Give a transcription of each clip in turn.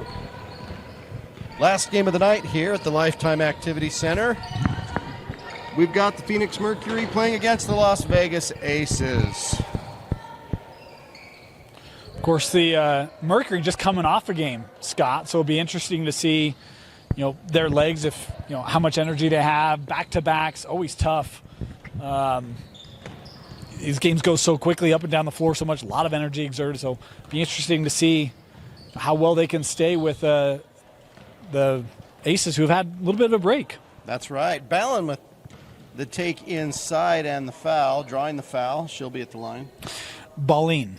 Go. Last game of the night here at the Lifetime Activity Center. We've got the Phoenix Mercury playing against the Las Vegas Aces. Of course, the Mercury just coming off a game, Scott. So it'll be interesting to see, their legs, if how much energy they have. Back-to-backs, always tough. These games go so quickly up and down the floor, so much, a lot of energy exerted. So it'll be interesting to see how well they can stay with the Aces, who have had a little bit of a break. That's right. Ballin with the take inside and the foul, drawing the foul. She'll be at the line. Ballin,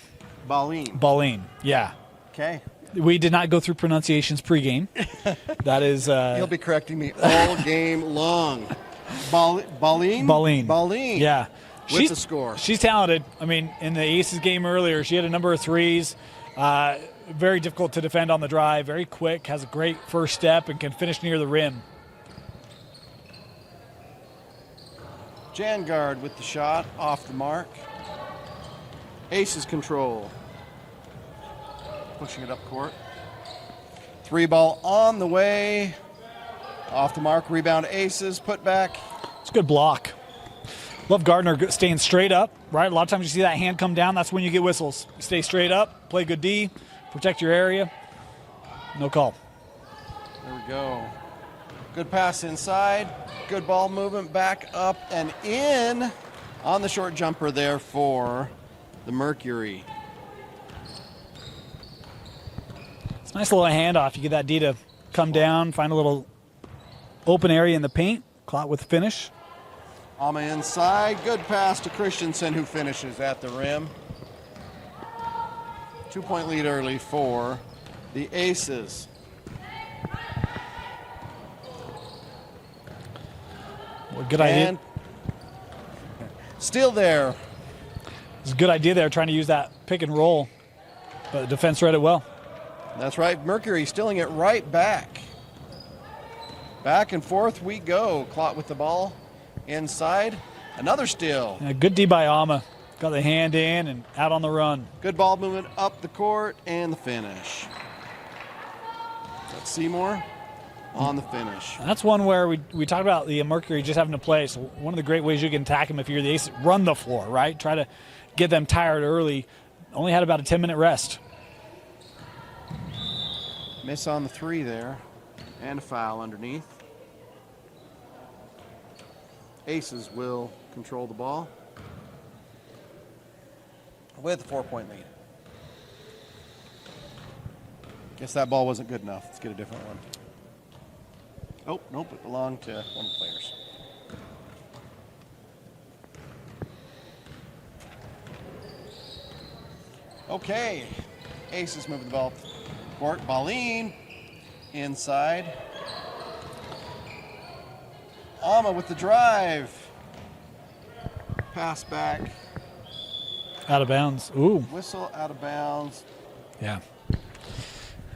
yeah. Okay. We did not go through pronunciations pregame. That is... He'll be correcting me all game long. Ballin. Yeah. With the score. She's talented. I mean, in the Aces game earlier, she had a number of threes. Very difficult to defend on the drive. Very quick, has a great first step, and can finish near the rim. Jangard with the shot, off the mark. Aces control. Pushing it up court. 3-ball on the way. Off the mark, rebound Aces, put back. It's a good block. Love Gardner staying straight up, right? A lot of times you see that hand come down, that's when you get whistles. You stay straight up, play good D, protect your area. No call. There we go. Good pass inside. Good ball movement back up and in on the short jumper there for the Mercury. It's a nice little handoff. You get that D to come down, find a little open area in the paint. Clot with the finish. Alma inside. Good pass to Christensen, who finishes at the rim. 2-point lead early for the Aces. Well, good idea. Still there. It's a good idea there, trying to use that pick and roll. But the defense read it well. That's right. Mercury stealing it right back. Back and forth we go. Clot with the ball. Inside. Another steal. Yeah, good D by Alma. Got the hand in and out on the run. Good ball movement up the court and the finish. That's Seymour on the finish. That's one where we talked about the Mercury just having to play. So one of the great ways you can attack them if you're the Ace, run the floor, right? Try to get them tired early. Only had about a 10-minute rest. Miss on the 3 there. And a foul underneath. Aces will control the ball with a 4-point lead. Guess that ball wasn't good enough. Let's get a different one. Oh, nope, it belonged to one of the players. Okay, Aces moving the ball court. Ballin inside. Alma with the drive. Pass back. Out of bounds. Ooh. Whistle out of bounds. Yeah.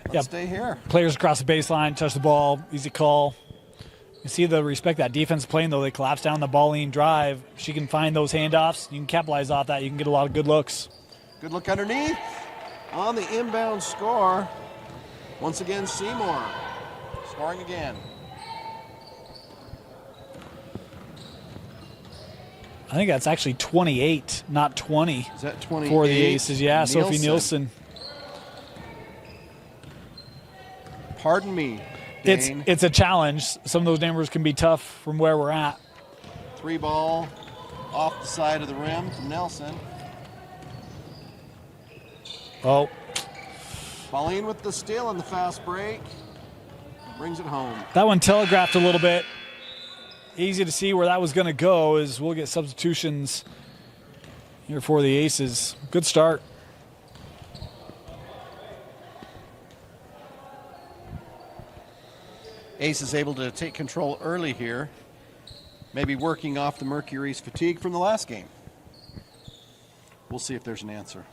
Let's stay here. Players across the baseline, touch the ball, easy call. You see the respect that defense is playing, though. They collapse down the Ballin drive. If she can find those handoffs, you can capitalize off that. You can get a lot of good looks. Good look underneath. On the inbound score. Once again, Seymour scoring again. I think that's actually 28, not 20. Is that 28? For the Aces, yeah. Nielsen. Sophie Nielsen. Pardon me, Dane. It's a challenge. Some of those numbers can be tough from where we're at. 3-ball off the side of the rim from Nelson. Oh. Ballin with the steal on the fast break. Brings it home. That one telegraphed a little bit. Easy to see where that was going to go, as we'll get substitutions here for the Aces. Good start. Aces able to take control early here. Maybe working off the Mercury's fatigue from the last game. We'll see if there's an answer.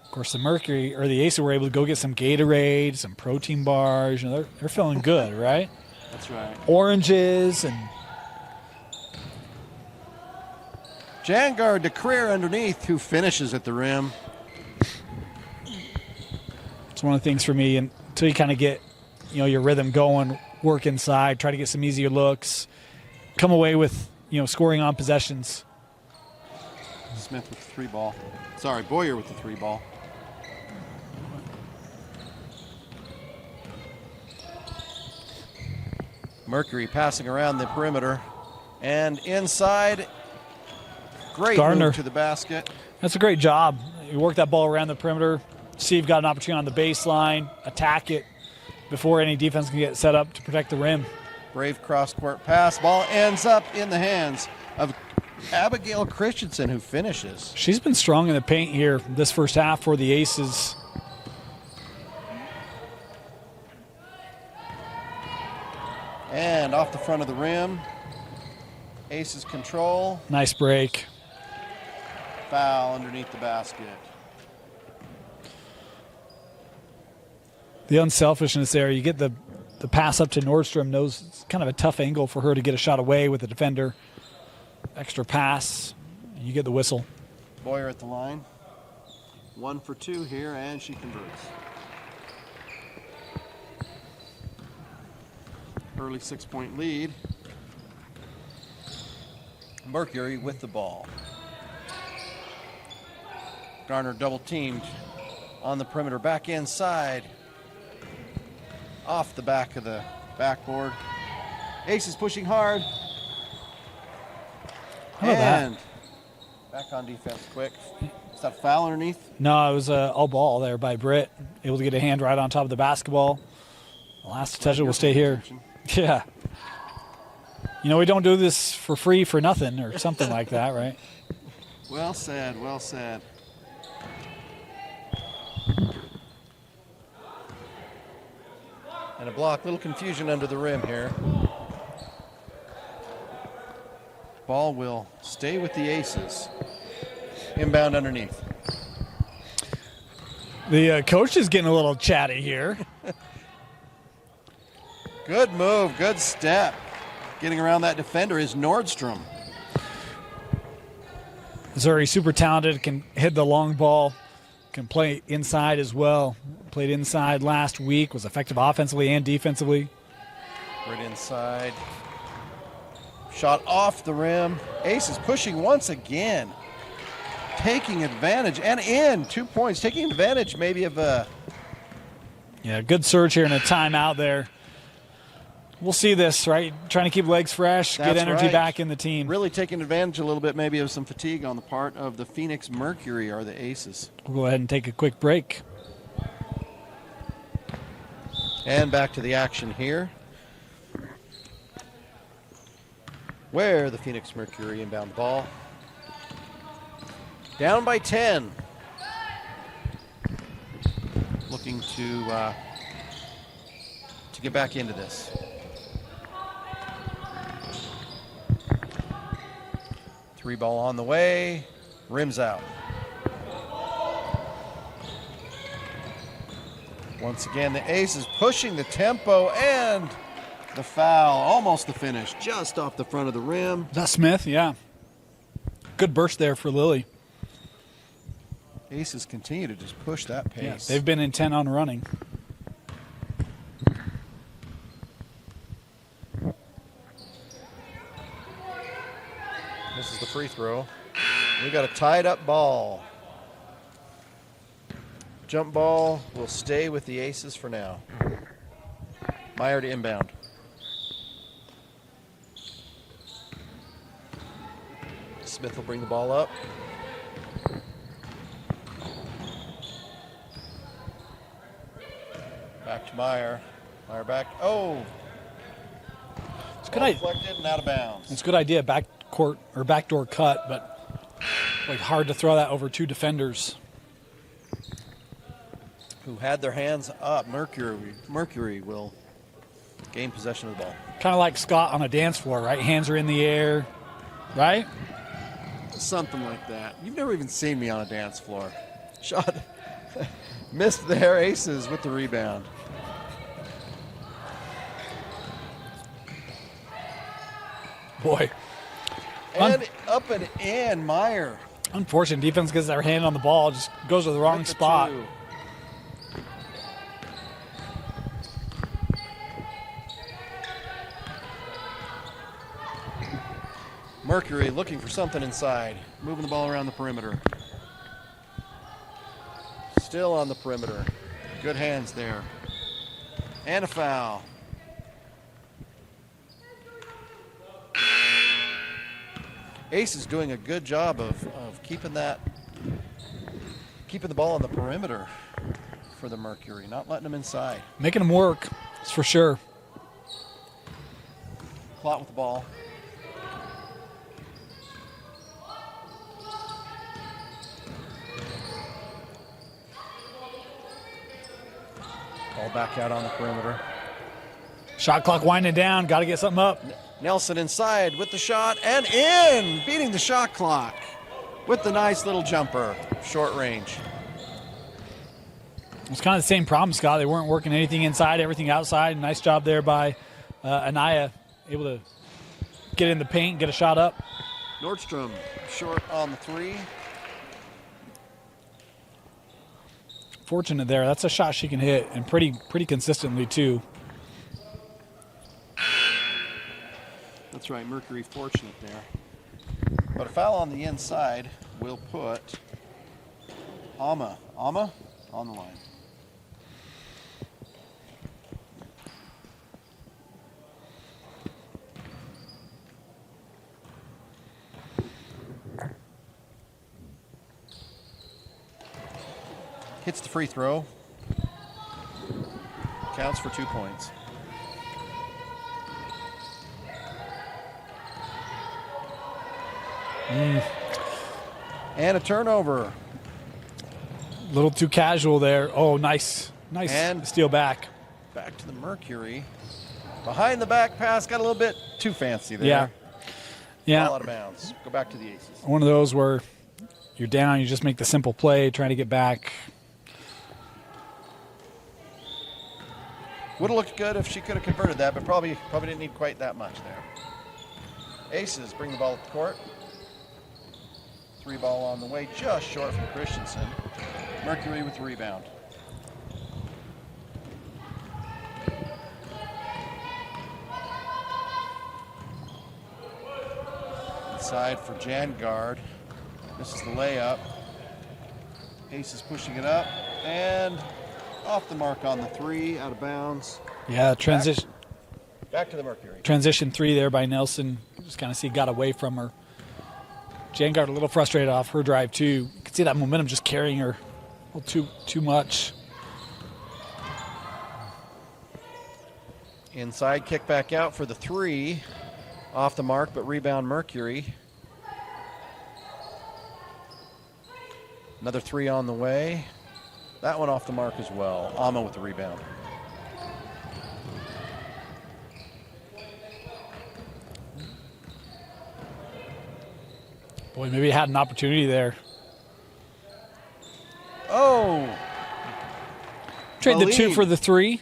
Of course, the Mercury or the Aces were able to go get some Gatorade, some protein bars. They're feeling good, right? That's right. Oranges and Jangard to Career underneath, who finishes at the rim. it's one of the things for me, until you kind of get your rhythm going, work inside, try to get some easier looks, come away with, scoring on possessions. Smith with the 3 ball. Sorry, Boyer with the 3 ball. Mercury passing around the perimeter and inside. Great Gardner move to the basket. That's a great job. You work that ball around the perimeter. Steve got an opportunity on the baseline, attack it before any defense can get set up to protect the rim. Brave cross-court pass. Ball ends up in the hands of Abigail Christensen, who finishes. She's been strong in the paint here this first half for the Aces. And off the front of the rim. Aces control. Nice break. Foul underneath the basket. The unselfishness there. You get the pass up to Nordstrom. Knows it's kind of a tough angle for her to get a shot away with the defender. Extra pass. And you get the whistle. Boyer at the line. 1 for 2 here, and she converts. Early 6-point lead. Mercury with the ball. Garner double teamed on the perimeter, back inside. Off the back of the backboard. Aces pushing hard. How about that? And back on defense quick. Is that a foul underneath? No, it was all ball there by Britt. Able to get a hand right on top of the basketball. The last to touch it will stay here. Yeah. We don't do this for free for nothing or something like that, right? Well said, well said. And a block, little confusion under the rim here. Ball will stay with the Aces. Inbound underneath. The coach is getting a little chatty here. Good move, good step. Getting around that defender is Nordstrom. Missouri super talented, can hit the long ball, can play inside as well. Played inside last week, was effective offensively and defensively. Right inside. Shot off the rim. Aces pushing once again. Taking advantage and in 2 points. Taking advantage maybe of a... Yeah, good surge here and a timeout there. We'll see this, right? Trying to keep legs fresh, get energy back in the team. Really taking advantage a little bit maybe of some fatigue on the part of the Phoenix Mercury or the Aces. We'll go ahead and take a quick break. And back to the action here, where the Phoenix Mercury inbound the ball. Down by 10. Looking to get back into this. Three ball on the way, rims out. Once again, the Aces pushing the tempo and the foul, almost the finish, just off the front of the rim. Is that Smith? Yeah. Good burst there for Lily. Aces continue to just push that pace. Yeah, they've been intent on running. This is the free throw. We got a tied up ball. Jump ball will stay with the Aces for now. Meyer to inbound. Smith will bring the ball up. Back to Meyer. Meyer back. Oh! It's good idea. Deflected and out of bounds. It's a good idea, backcourt or backdoor cut, but like hard to throw that over 2 defenders. Who had their hands up. Mercury will gain possession of the ball. Kind of like Scott on a dance floor, right? Hands are in the air, right? Something like that. You've never even seen me on a dance floor. Shot. Missed there. Aces with the rebound. Boy. And up and in, Meyer. Unfortunate. Defense gets their hand on the ball, just goes to the wrong spot. Mercury looking for something inside. Moving the ball around the perimeter. Still on the perimeter. Good hands there. And a foul. Ace is doing a good job of keeping the ball on the perimeter for the Mercury, not letting them inside. Making them work, that's for sure. Clot with the ball. Ball back out on the perimeter. Shot clock winding down. Got to get something up. Nelson inside with the shot and in, beating the shot clock with the nice little jumper, short range. It's kind of the same problem, Scott. They weren't working anything inside, everything outside. Nice job there by Anaya, able to get in the paint, get a shot up. Nordstrom short on the three. Fortunate there. That's a shot she can hit, and pretty consistently too. That's right, Mercury fortunate there. But a foul on the inside will put Ama on the line. Hits the free throw. Counts for 2 points. And a turnover. A little too casual there. Oh, nice And steal back. Back to the Mercury. Behind the back pass, got a little bit too fancy there. Yeah. Ball out of bounds. Go back to the Aces. One of those where you're down, you just make the simple play, trying to get back. Would have looked good if she could have converted that, but probably didn't need quite that much there. Aces bring the ball up the court. Three ball on the way, just short from Christensen. Mercury with the rebound. Inside for Jangard. This is the layup. Aces pushing it up and off the mark on the three, out of bounds. Yeah, transition. Back to the Mercury. Transition three there by Nelson. Just kind of see got away from her. Jangard a little frustrated off her drive too. You can see that momentum just carrying her a little too much. Inside, kick back out for the three. Off the mark, but rebound Mercury. Another three on the way. That one off the mark as well. Ama with the rebound. Boy, maybe had an opportunity there. Oh! Trade the two Baleen. for the three.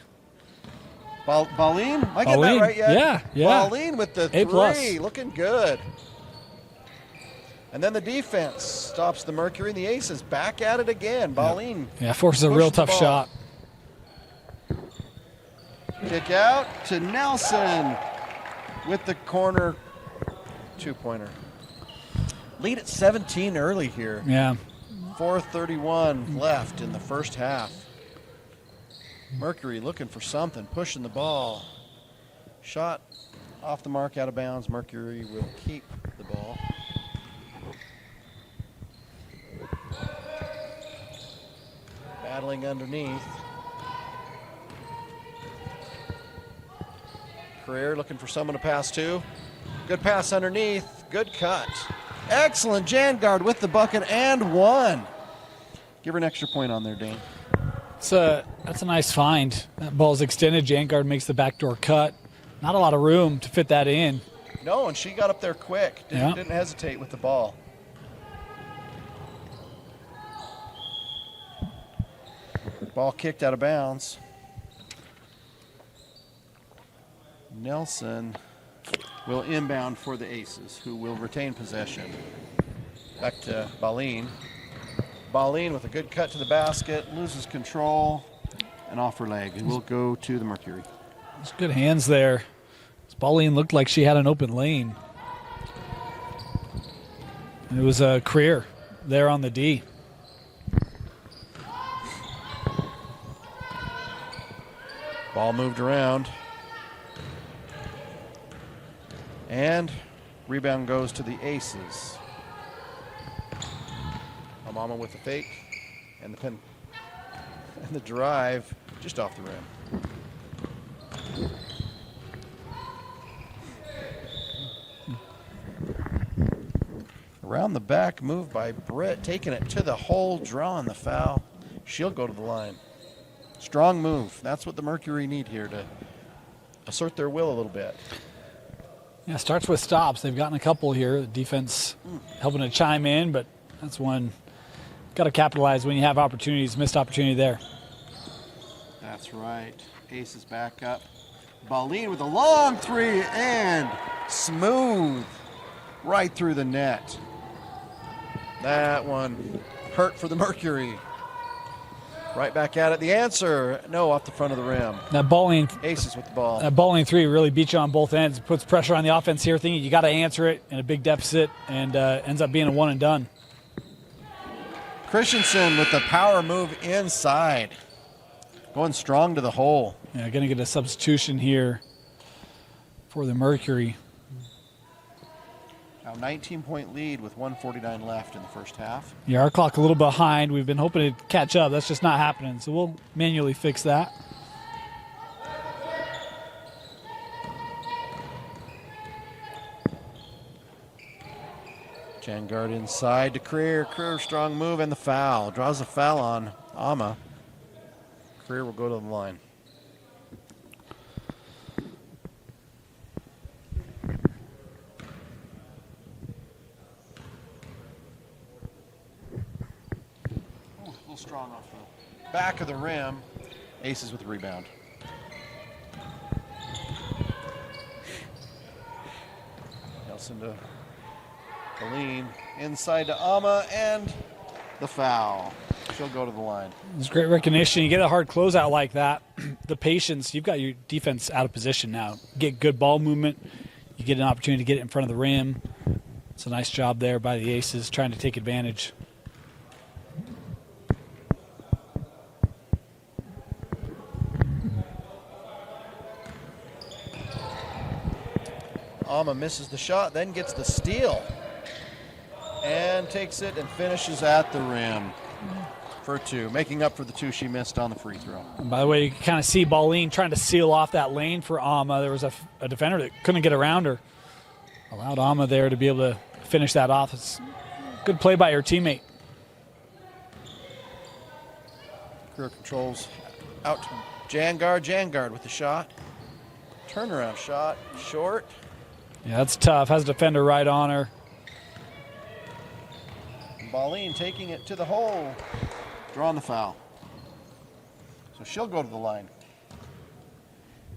Baleen? Am I getting that Baleen. right yet? Yeah. Baleen with the A+. three. Looking good. And then the defense stops the Mercury and the Aces. Back at it again. Baleen. Yeah, forces a real Pushed the tough ball. shot. Kick out to Nelson with the corner two-pointer. Lead at 17 early here. Yeah. 4:31 left in the first half. Mercury looking for something, pushing the ball. Shot off the mark, out of bounds. Mercury will keep the ball. Battling underneath. Career looking for someone to pass to. Good pass underneath. Good cut. Excellent. Jangard with the bucket and one. Give her an extra point on there, Dane. That's a nice find. That ball's extended. Jangard makes the backdoor cut. Not a lot of room to fit that in. No, and she got up there quick. Yeah. Didn't hesitate with the ball. Ball kicked out of bounds. Nelson will inbound for the Aces, who will retain possession. Back to Baleen. Baleen with a good cut to the basket, loses control, and off her leg. It will go to the Mercury. It's good hands there. Pauline looked like she had an open lane. It was a career there on the D. Ball moved around. And rebound goes to the Aces. Amama with the fake and the pin and the drive just off the rim. Around the back move by Britt, taking it to the hole, drawing the foul. She'll go to the line. Strong move. That's what the Mercury need here to assert their will a little bit. Yeah, starts with stops. They've gotten a couple here. The defense helping to chime in, but that's one. Got to capitalize when you have opportunities. Missed opportunity there. That's right. Aces back up. Baleen with a long three and smooth right through the net. That one hurt for the Mercury. Right back at it. The answer, no, off the front of the rim. That bowling, Aces with the ball. that bowling three really beats you on both ends. Puts pressure on the offense here. Thinking you got to answer it in a big deficit, and ends up being a one and done. Christensen with the power move inside. Going strong to the hole. Yeah, going to get a substitution here for the Mercury. Now 19-point lead with 1:49 left in the first half. Yeah, our clock a little behind. We've been hoping to catch up. That's just not happening, so we'll manually fix that. Jangard inside to Creer. Creer strong move and the foul. Draws the foul on Ama. Creer will go to the line. Ooh, a little strong off the back of the rim. Aces with the rebound. Nelson to Baleen, inside to Ama, and the foul. She'll go to the line. It's great recognition. You get a hard closeout like that. The patience, you've got your defense out of position now. Get good ball movement. You get an opportunity to get it in front of the rim. It's a nice job there by the Aces trying to take advantage. Ama misses the shot, then gets the steal. And takes it and finishes at the rim for two, making up for the two she missed on the free throw. And by the way, you can kind of see Baleen trying to seal off that lane for Ama. There was a defender that couldn't get around her. Allowed Ama there to be able to finish that off. It's good play by her teammate. Creer controls out to Jangard. Jangard with the shot. Turnaround shot, short. Yeah, that's tough. Has a defender right on her. Baleen taking it to the hole, drawing the foul. So she'll go to the line.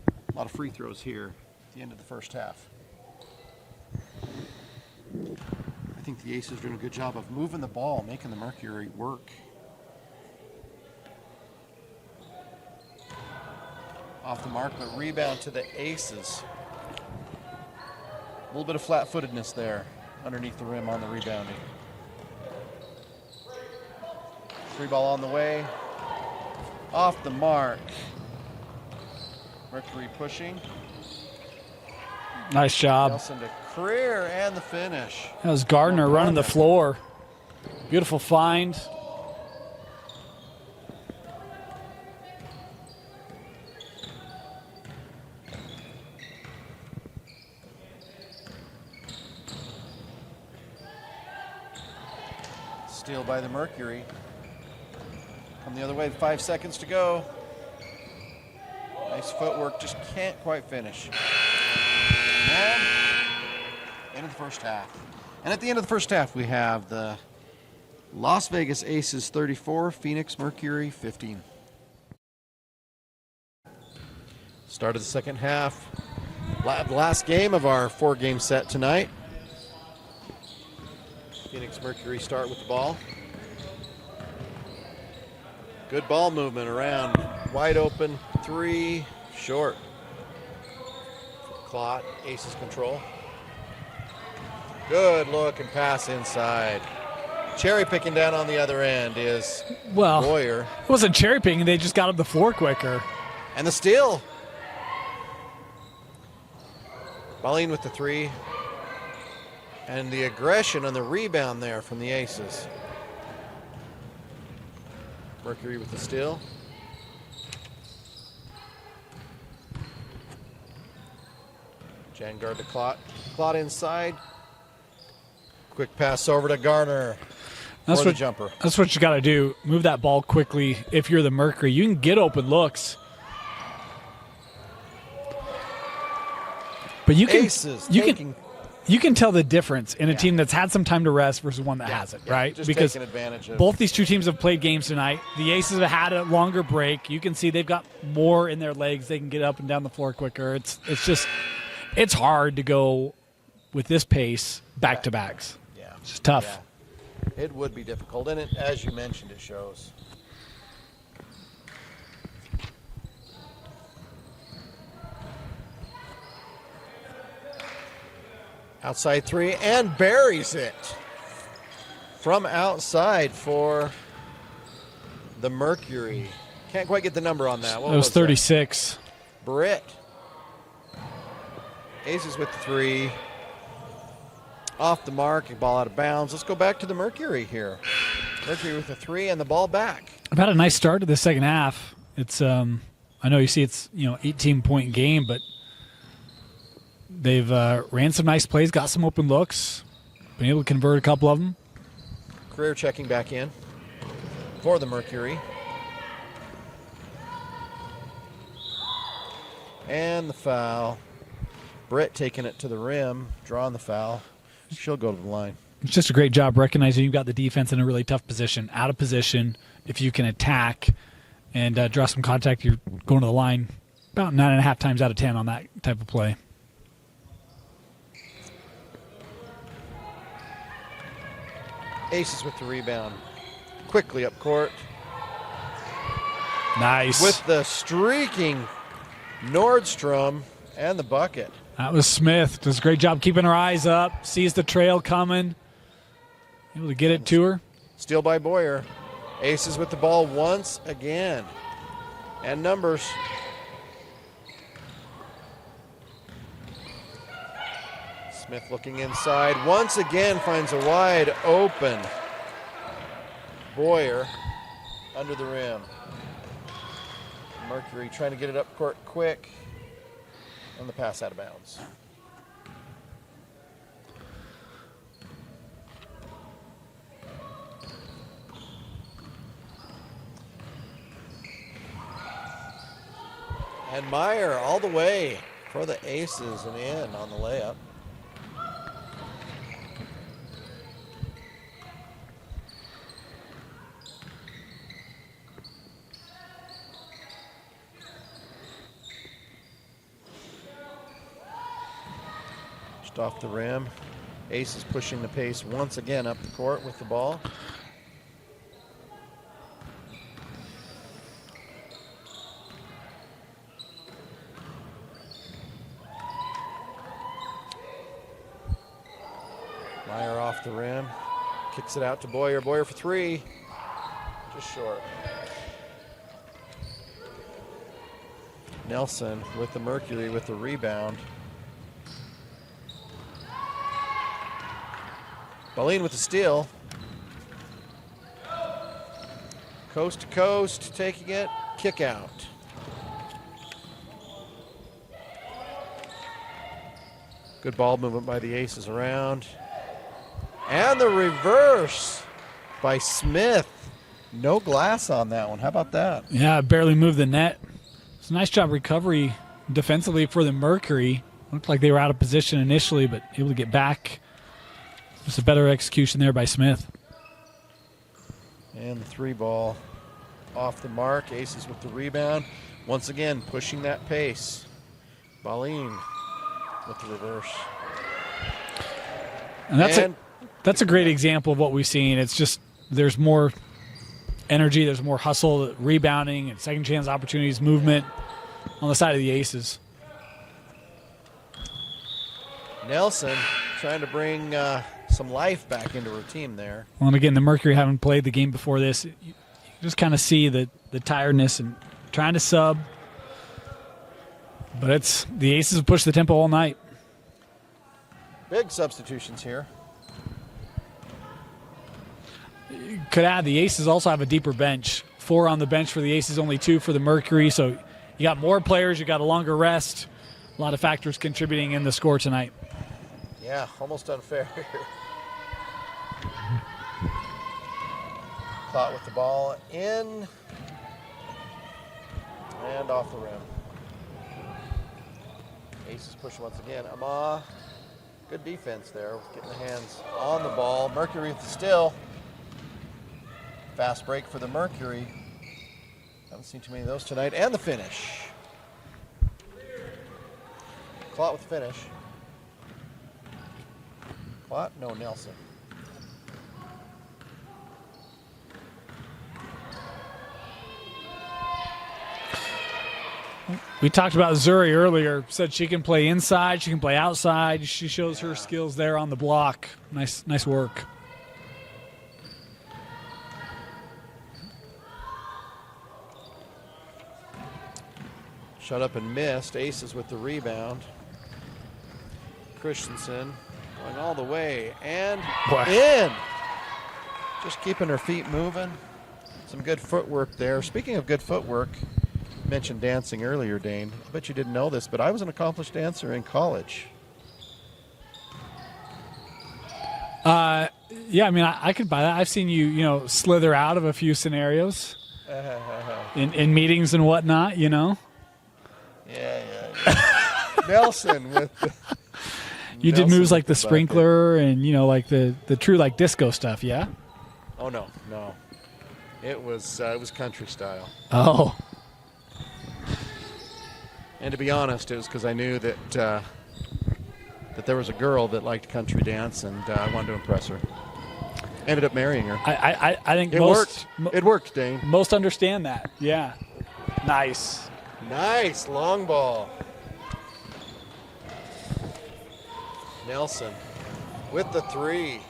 A lot of free throws here at the end of the first half. I think the Aces are doing a good job of moving the ball, making the Mercury work. Off the mark, but rebound to the Aces. A little bit of flat-footedness there underneath the rim on the rebounding. Free ball on the way. Off the mark. Mercury pushing. Nice job. Nelson to Creer and the finish. That was Gardner running the floor. Beautiful find. Steal by the Mercury. Come the other way, 5 seconds to go. Nice footwork, just can't quite finish. And end of the first half. And at the end of the first half, we have the Las Vegas Aces 34, Phoenix Mercury 15. Start of the second half. Last game of our 4-game set tonight. Phoenix Mercury start with the ball. Good ball movement around. Wide open, three, short. Clot, Aces control. Good look and pass inside. Cherry picking down on the other end is Boyer. It wasn't cherry picking. They just got up the floor quicker. And the steal. Baleen with the three. And the aggression on the rebound there from the Aces. Mercury with the steal. Jan guard to Clot. Clot inside. Quick pass over to Garner. That's for the jumper. That's what you got to do. Move that ball quickly. If you're the Mercury, you can get open looks. But you can Aces you can tell the difference in a team that's had some time to rest versus one that hasn't, right? Just because taking advantage of both these two teams have played games tonight. The Aces have had a longer break. You can see they've got more in their legs. They can get up and down the floor quicker. It's hard to go with this pace back to backs. Yeah. It's just tough. Yeah. It would be difficult, and as you mentioned, it shows. Outside three, and buries it from outside for the Mercury. Can't quite get the number on that. What was 36. Britt. Aces with the three. Off the mark, ball out of bounds. Let's go back to the Mercury here. Mercury with the three and the ball back. I've had a nice start to the second half. It's I know you see it's 18-point game, but they've ran some nice plays, got some open looks, been able to convert a couple of them. Career checking back in for the Mercury. And the foul. Britt taking it to the rim, drawing the foul. She'll go to the line. It's just a great job recognizing you've got the defense in a really tough position. Out of position, if you can attack and draw some contact, you're going to the line about 9.5 times out of 10 on that type of play. Aces with the rebound. Quickly up court. Nice. With the streaking Nordstrom and the bucket. That was Smith. Does a great job keeping her eyes up. Sees the trail coming. Able to get it to her. Steal by Boyer. Aces with the ball once again. And numbers. Smith looking inside. Once again finds a wide open Boyer under the rim. Mercury trying to get it up court quick. And the pass out of bounds. And Meyer all the way for the Aces and in on the layup. Just off the rim. Aces pushing the pace once again up the court with the ball. Meyer off the rim, kicks it out to Boyer. Boyer for three, just short. Nelson with the Mercury with the rebound. Baleen with the steal. Coast to coast, taking it, kick out. Good ball movement by the Aces around. And the reverse by Smith. No glass on that one. How about that? Yeah, barely moved the net. It's a nice job recovery defensively for the Mercury. Looked like they were out of position initially, but able to get back. Just a better execution there by Smith. And the three ball off the mark. Aces with the rebound. Once again, pushing that pace. Baleen with the reverse. And that's a great example of what we've seen. It's just there's more energy, there's more hustle, rebounding, and second chance opportunities, movement on the side of the Aces. Nelson trying to bring some life back into her team there. Well, and again, the Mercury haven't played the game before this. You just kind of see the tiredness and trying to sub. But it's the Aces have pushed the tempo all night. Big substitutions here. Could add the Aces also have a deeper bench. 4 on the bench for the Aces, only 2 for the Mercury. So you got more players, you got a longer rest. A lot of factors contributing in the score tonight. Yeah, almost unfair. Caught with the ball in and off the rim. Aces push once again. Ama, good defense there, getting the hands on the ball. Mercury with the steal. Fast break for the Mercury. Haven't seen too many of those tonight. And the finish. Clot with the finish. Clot? No, Nelson. We talked about Zuri earlier. Said she can play inside, she can play outside. She shows her skills there on the block. Nice work. Shut up and missed. Aces with the rebound. Christensen going all the way and in. Just keeping her feet moving. Some good footwork there. Speaking of good footwork, you mentioned dancing earlier, Dane. I bet you didn't know this, but I was an accomplished dancer in college. Yeah, I mean, I could buy that. I've seen you slither out of a few scenarios in meetings and whatnot, Yeah. Nelson with the You did moves like the sprinkler and, like the true like disco stuff, yeah? Oh, no. It was country style. Oh. And to be honest, it was because I knew that there was a girl that liked country dance, and I wanted to impress her. Ended up marrying her. I think it worked. It worked, Dane. Most understand that. Yeah. Nice. Nice long ball. Nelson with the 3.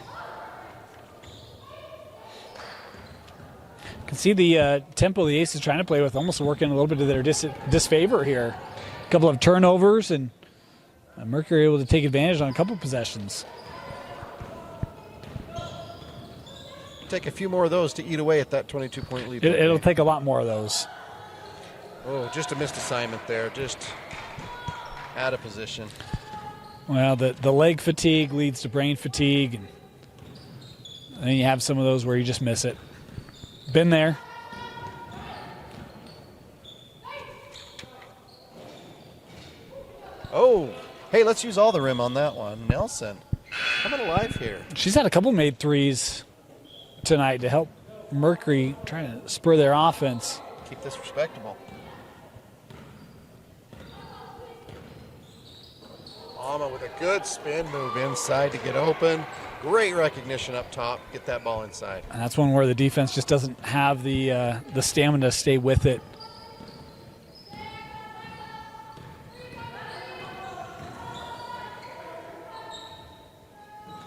Can see the tempo the Aces trying to play with almost working a little bit of their disfavor here. A couple of turnovers and Mercury able to take advantage on a couple possessions. Take a few more of those to eat away at that 22-point lead. It'll take a lot more of those. Oh, just a missed assignment there. Just out of position. Well, the leg fatigue leads to brain fatigue, and then you have some of those where you just miss it. Been there. Oh, hey, let's use all the rim on that one. Nelson, coming alive here. She's had a couple made threes tonight to help Mercury trying to spur their offense. Keep this respectable. Alma with a good spin move inside to get open. Great recognition up top. Get that ball inside. And that's one where the defense just doesn't have the stamina to stay with it.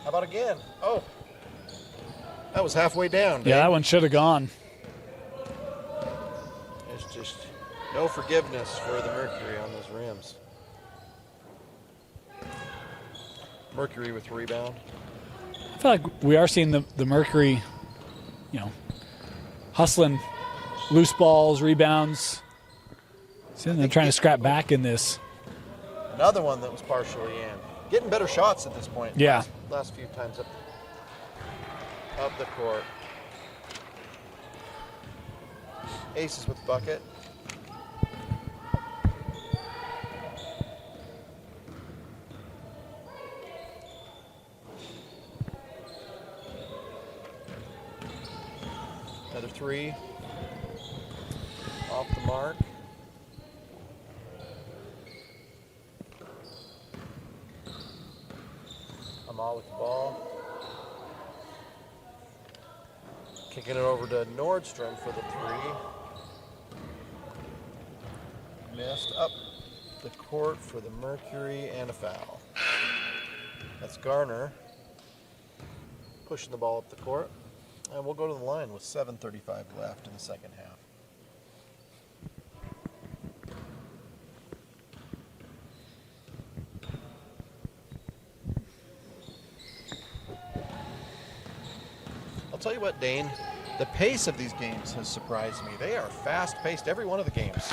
How about again? Oh, that was halfway down, Dave. Yeah, that one should have gone. There's just no forgiveness for the Mercury on those rims. Mercury with rebound. I feel like we are seeing the Mercury, hustling loose balls, rebounds. Seeing them trying to scrap back in this. Another one that was partially in. Getting better shots at this point. Yeah. Last few times up the court. Aces with bucket. Another 3. Off the mark. Amal with the ball. Kicking it over to Nordstrom for the 3. Missed up the court for the Mercury and a foul. That's Garner pushing the ball up the court. And we'll go to the line with 7:35 left in the second half. I'll tell you what, Dane, the pace of these games has surprised me. They are fast-paced, every one of the games.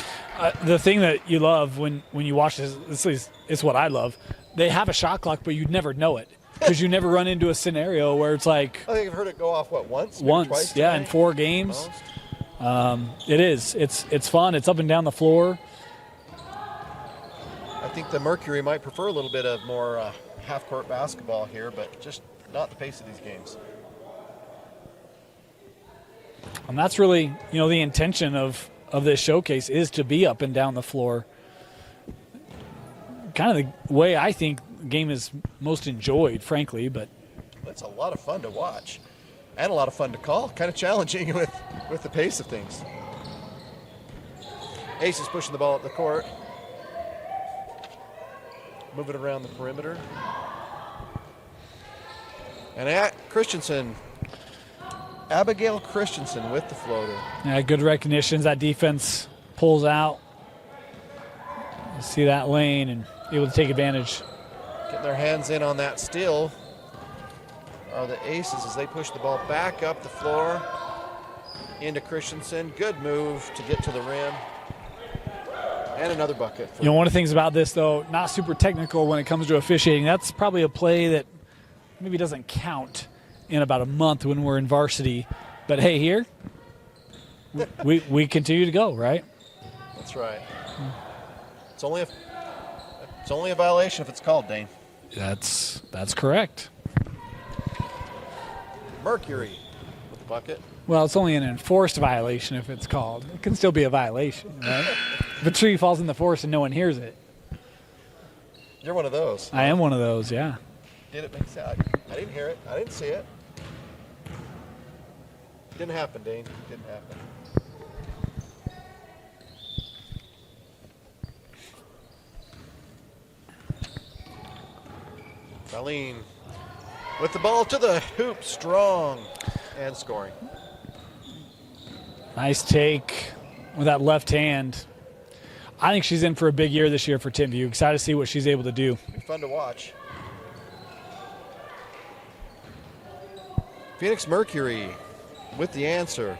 The thing that you love when you watch this is what I love. They have a shot clock, but you'd never know it because you never run into a scenario where it's like. I think I've heard it go off, what, once? Once, twice yeah, tonight? in 4 games. It is. It's fun. It's up and down the floor. I think the Mercury might prefer a little bit of more half-court basketball here, but just not the pace of these games. And that's really, the intention of this showcase is to be up and down the floor. Kind of the way I think the game is most enjoyed, frankly, but It's a lot of fun to watch and a lot of fun to call. Kind of challenging with the pace of things. Ace is pushing the ball up the court. Moving around the perimeter. And Abigail Christensen with the floater. yeah, good recognitions. That defense pulls out. You see that lane and able to take advantage. Getting their hands in on that steal are the Aces as they push the ball back up the floor into Christensen. Good move to get to the rim. And another bucket. One of the things about this, though, not super technical when it comes to officiating. That's probably a play that maybe doesn't count in about a month when we're in varsity. But, hey, here, we continue to go, right? That's right. It's only a violation if it's called, Dane. That's correct. Mercury with the bucket. Well, it's only an enforced violation if it's called. It can still be a violation, right? If a tree falls in the forest and no one hears it. You're one of those. I am one of those, yeah. Did it make sense? I didn't hear it. I didn't see it. Didn't happen, Dane. Didn't happen. Colleen with the ball to the hoop, strong and scoring. Nice take with that left hand. I think she's in for a big year this year for Timpview. Excited to see what she's able to do. Be fun to watch. Phoenix Mercury with the answer.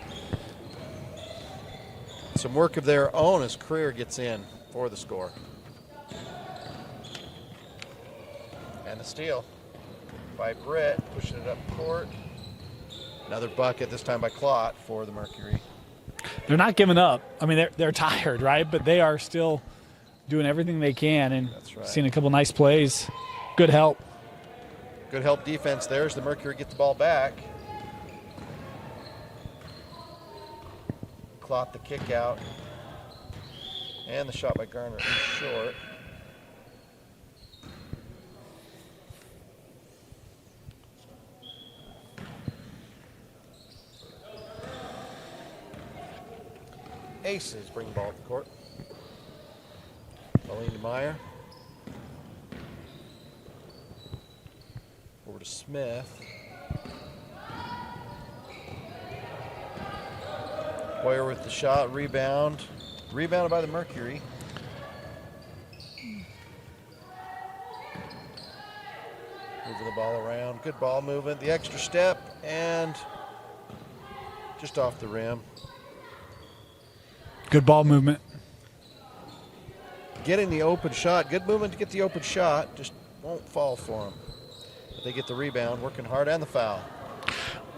Some work of their own as Creer gets in for the score. And the steal by Britt, pushing it up court. Another bucket, this time by Clot for the Mercury. They're not giving up. I mean, they're tired, right? But they are still doing everything they can and That's right. seeing a couple nice plays. Good help. Good help defense there as the Mercury get the ball back. Clot the kick out. And the shot by Garner is short. Aces bring the ball up the court. Colleen Meyer. Over to Smith. Boyer with the shot, rebound. Rebounded by the Mercury. Moving the ball around. Good ball movement. The extra step and just off the rim. Good ball movement. Getting the open shot. Good movement to get the open shot. Just won't fall for them. But they get the rebound, working hard, and the foul.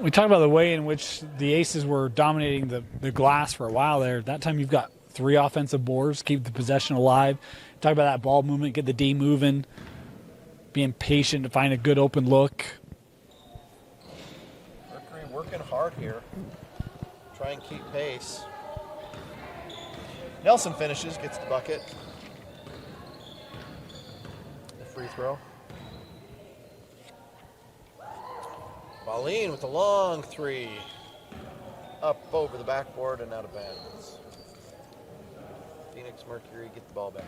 We talked about the way in which the Aces were dominating the glass for a while there. That time you've got 3 offensive boards, keep the possession alive. Talk about that ball movement, get the D moving, being patient to find a good open look. Mercury working hard here. Try and keep pace. Nelson finishes, gets the bucket. The free throw. Pauline with a long 3. Up over the backboard and out of bounds. Phoenix Mercury get the ball back.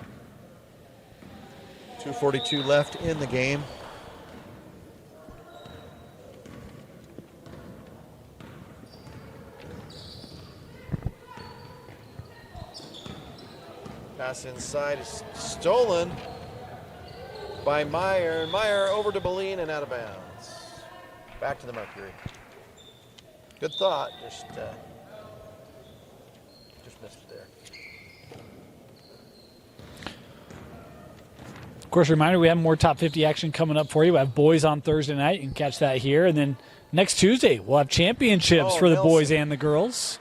2:42 left in the game. Pass inside is stolen by Meyer. Meyer over to Boline and out of bounds. Back to the Mercury. Good thought, just missed it there. Of course, reminder, we have more top 50 action coming up for you. We have boys on Thursday night. You can catch that here. And then next Tuesday, we'll have championships for the boys and the girls.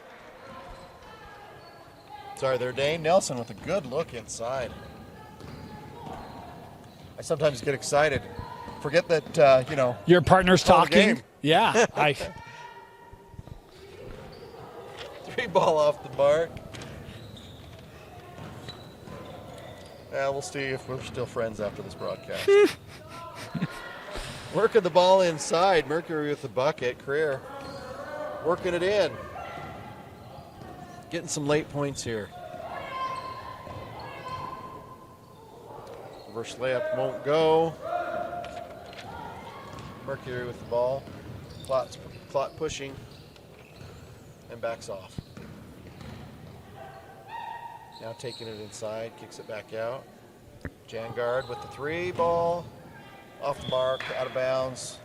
Sorry, there, Dane Nelson with a good look inside. I sometimes get excited. Forget that, Your partner's talking. game. Yeah. 3 ball off the mark. Yeah, we'll see if we're still friends after this broadcast. Working the ball inside. Mercury with the bucket. Creer working it in. Getting some late points here. Reverse layup won't go. Mercury with the ball. Plot pushing and backs off. Now taking it inside, kicks it back out. Jangard with the 3 ball. Off the mark, out of bounds.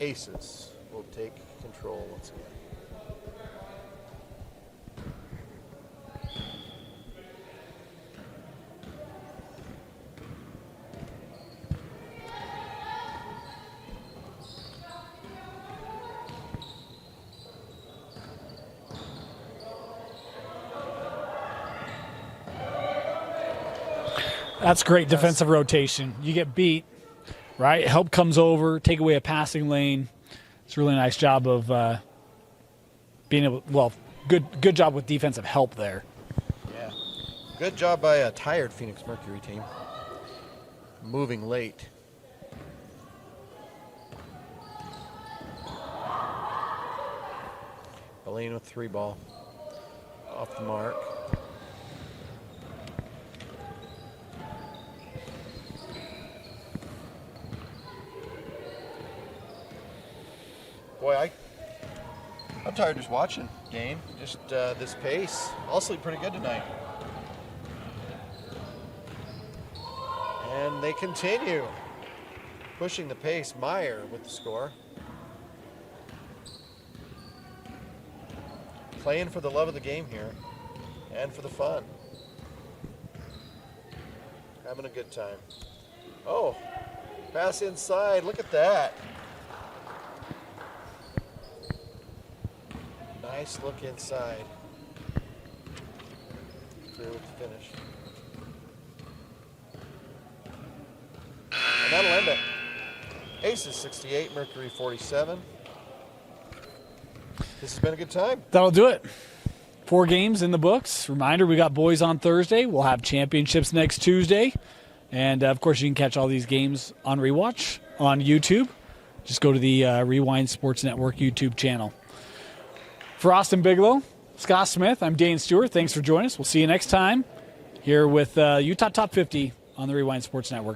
Aces will take control once again. That's great defensive rotation. You get beat, right? Help comes over, take away a passing lane. It's a really nice job of being able. Well, good job with defensive help there. Yeah, good job by a tired Phoenix Mercury team. Moving late. Boline with 3 ball. Off the mark. Boy, I'm tired just watching game. Just this pace. I'll sleep pretty good tonight. And they continue pushing the pace. Meyer with the score. Playing for the love of the game here and for the fun. Having a good time. Oh, pass inside. Look at that. Nice look inside. Through with the finish. And that'll end it. Aces 68, Mercury 47. This has been a good time. That'll do it. 4 games in the books. Reminder, we got boys on Thursday. We'll have championships next Tuesday. And, of course, you can catch all these games on Rewatch on YouTube. Just go to the Rewind Sports Network YouTube channel. For Austin Bigelow, Scott Smith, I'm Dane Stewart. Thanks for joining us. We'll see you next time here with Utah Top 50 on the Rewind Sports Network. Good